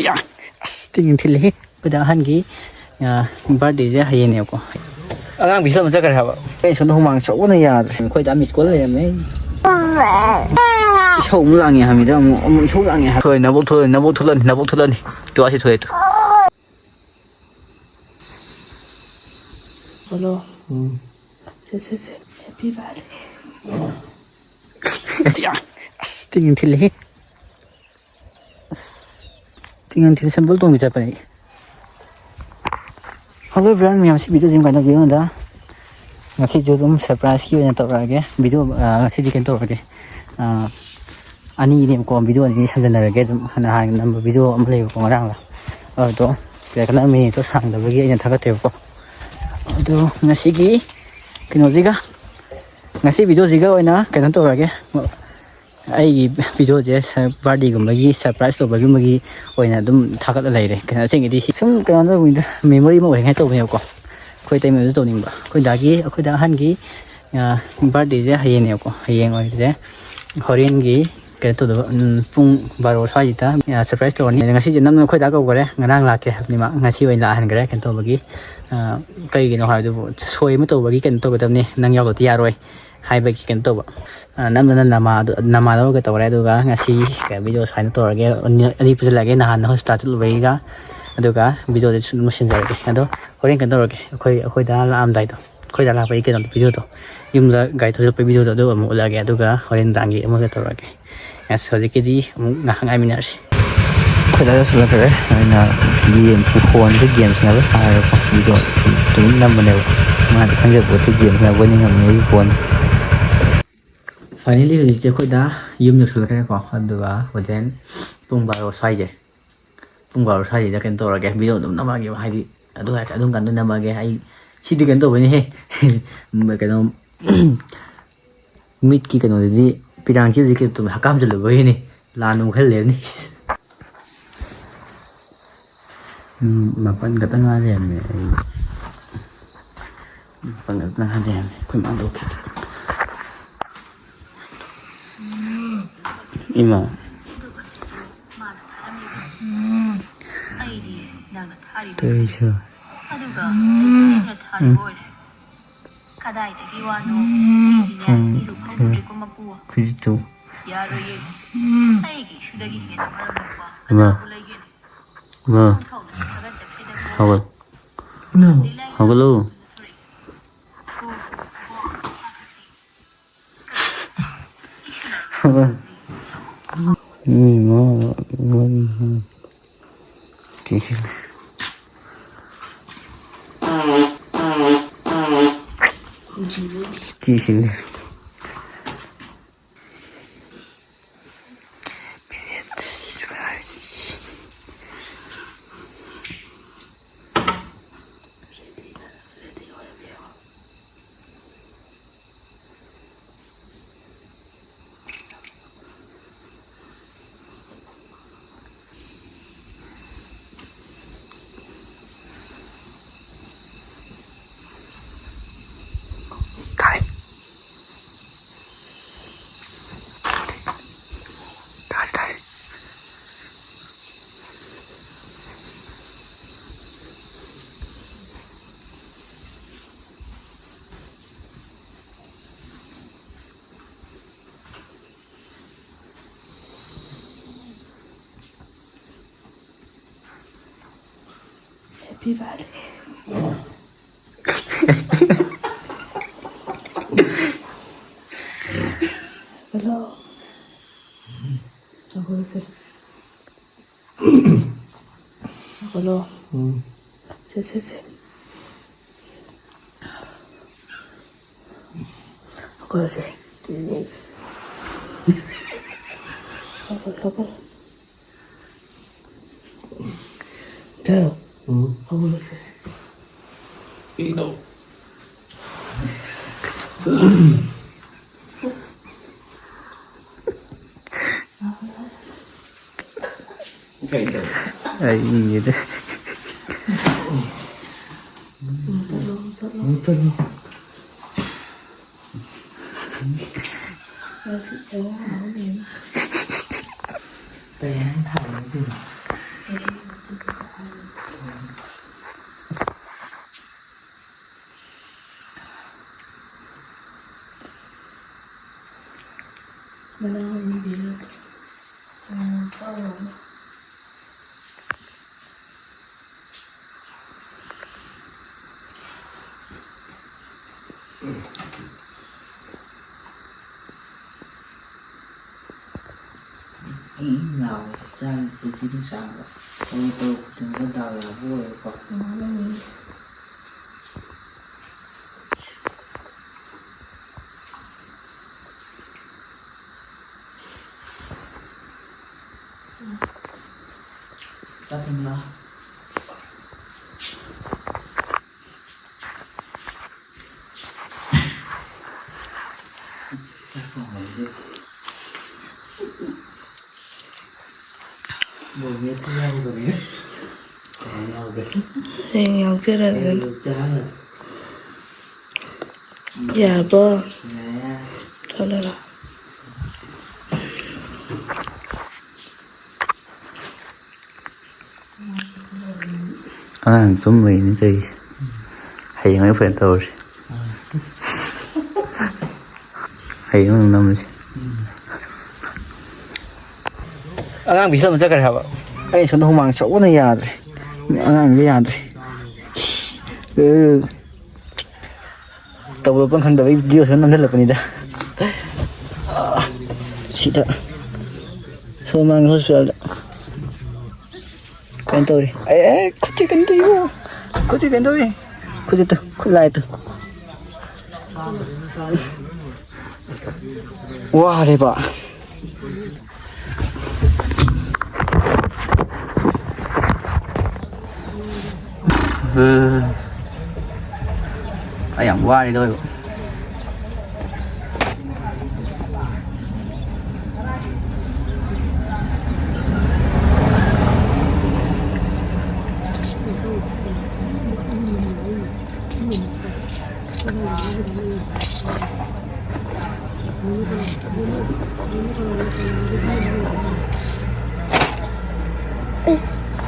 야, 띵 틀리. 그다 한기 birthday hayene ko. Alang bisa maca kar haba. Ai son humang so na ya. Khoi da miss call le me. Show mu lang ya mi da mu show lang ya. Thoi na bo thulan. Tu asi thoi tu. Hello. Se. Happy birthday. Ya, 띵 틀리. 띵 틀리 symbol tu bisa pa ni. Hello everyone, मैं आपसे video gym करना video ना ngasi जो तुम surprise की वजह तो रखे वीडियो ngasi दिखें तो रखे ani ini ko video ni samjana rage hana number video amle ko ngarang la to kaya kana me to sang da bagi ina thaga te ko to ngasi gi kino jiga ngasi video jiga oina kana to rage ai video je birthday gumagi surprise to bagi magi oina dum thaga la leire kana sing di sum kana da memory mo ngai to me ko khoi tai me to ning ba khoi da gi khoi da han gi birthday je hayeng ne ko hayeng oi je horin gi cái tụi pung baro sai ta surprise to ni ngasi je nam khoi da ko gore ngarang la ke ni ma ngasi oi la han gare kan to bagi kai gi no ha du soi ma to bagi kan to ba ni nang yaw to ya roi hai bagi kan to ba nam nama lo ke to re du ga ngasi cái video sai to ge ani pu la ge na han hospital chu bai ga adu ga video de chu machine ja ge ado horin kan to ge khoi da la am dai to khoi da la bai ke to video to yum la gai to pe video to do mu la ge adu ga horin dang gi mo ke to ge as ho ke di nga hang ai minar si khoi da su la ke na game pu phone je game na ba sa ko video tu nam ne ma khang je bo te game na bo ni ngam ni phone finally hojik je khoi da yum no su la ke ko adu ga hojen pung baro sai je pung baro sai je kan to ge video dum na ma ge hai di adu ha ka dum kan na ma ge ai si di kan to ni he ma cái nó mít ki cái nó di pirang chi ji ke tu hakam je lo ni la nu khel le ni ma pan ka ta nga le me pan ka ta nga le khoi ma do ki ima tôi chưa 그렇죠. 뭐 하고 기실 Happy birthday. Hello. Hello. Se. Hello. Se. Hello. Tao. Hello. Se. Ino. ai gì đấy Tay hắn thầm cái gì Mana ini dia? Tahu. Nào sang từ chi đến sáng rồi tôi từng bắt đầu là vui còn Mana ini? tắt thêm lo chắc không phải chứ ngồi biết nhau rồi đấy nhau đấy Yang cerah kan? cha rồi Ya apa? nè Kalau lah. 좀 왜는 저기 하영을 보냈다고 그러지 하영은 너무지 anh bị sao mà chắc cái hả anh sống không mang sổ này già rồi anh cái già rồi cứ tàu con khăn đầu video thứ năm rất là con đi đã chị đã sao mang hơi sườn cái tôi đi ấy có chỉ cái tôi có chỉ cái tôi có chỉ tôi có lại tôi wow đây bà ayam qua đi thôi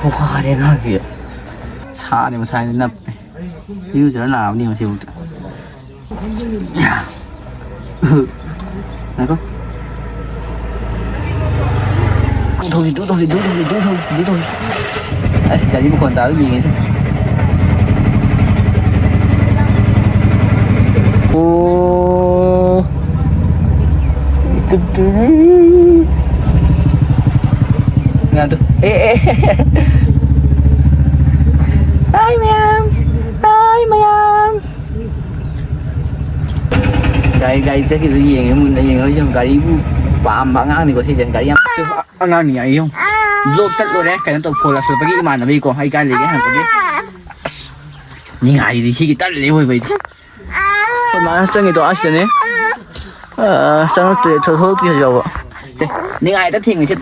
hoa đây nó kìa xa đi mà sai đến nập như giờ nó nào đi mà chịu này con thôi thôi ai sẽ đi một con táo gì chứ ô chụp ngàn được ê Hai mày gay chắc cái gì mình đây ở trong cái bám ngang thì có thể dẫn cái em ngang này ấy không lột tất rồi đấy cái nó tụt phổi là sự cái mà nó bị có hay cái gì cái hàng của đấy nhưng ngày thì chỉ cái tất lấy hồi vậy thôi mà sao người đó ăn đấy sao nó thôi kia rồi nhưng ngày tất thiên người chết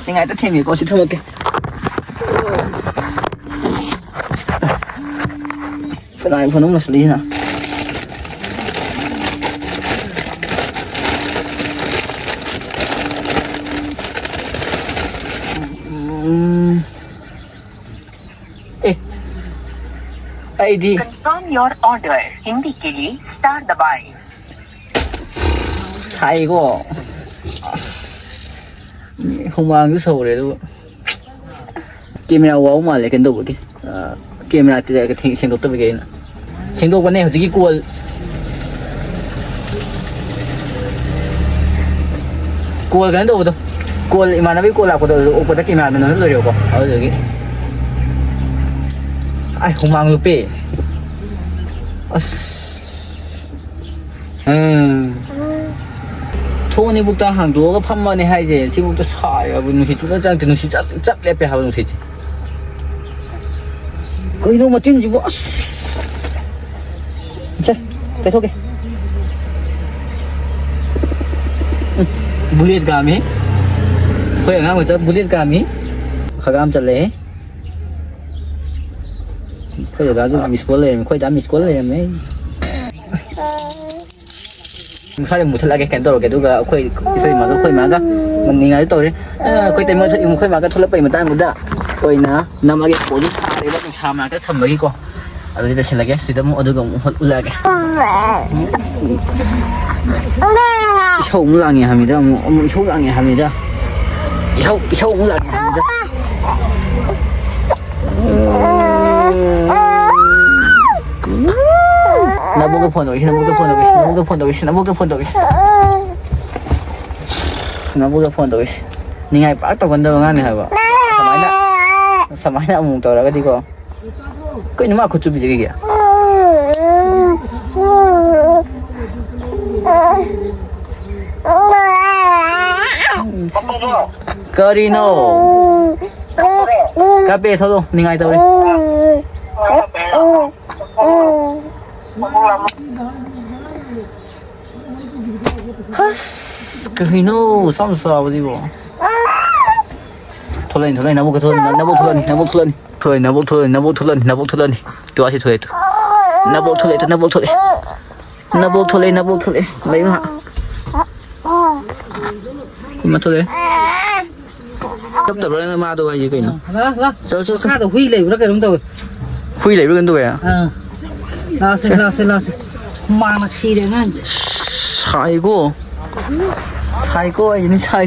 nhưng ngày tất thiên người có sẽ thôi cái phải lại phần nó là xử lý nào ID Confirm your order. Hindi के लिए star दबाएं. sai quá không mang cái sầu đấy đâu camera wow mà lại cái đầu cái camera cái thing xem đầu tới cái này xem đầu cái này thì cái cua cái đầu đâu cua mà nó biết cua là của cái camera nó lười được ở rồi cái ai không mang luôn pe 토니북당 항도가 판만에 하이제 지금부터 사야 분이 주가장 되는 시 짭짭 랩에 하는 시지 거의 너무 뛴지고 자 대토게 bullet kami khoy nga mo sa bullet kami khagam chale khoy da ju miss call le khoy da miss call le me sai một thằng lại cái đầu cái đó khơi cái gì mà khơi mà cái mình ngay tới rồi khơi tay mới khơi mà cái thôi là bảy mà ta một đã 거이나 남아게 고리 사리가 좀 사마가 참먹이고 아주 이렇게 쓰다 뭐 어디가 올라게 쇼물랑이 합니다. 뭐 쇼랑이 합니다. 쇼물랑이 합니다. 나보고 보내고 나보고 보내고 나보고 보내고 나보고 보내고 나보고 보내고 ni ngay bắt tao còn đâu ngang này hả vợ sao máy nó mùng tao là cái gì cơ cái mà có chuẩn bị gì kìa Carino cà phê thôi luôn ni ngay tao đi Carino xong sao gì bộ thôi lên 나보고 thôi 또 다시 thôi 나보고 lấy nó mà thôi tập rồi mà tôi gì cái nó đó khá đồ huy lấy đó cái đúng rồi huy lấy cái tôi à lo xem mà nó chi đấy nó 살고 아니 살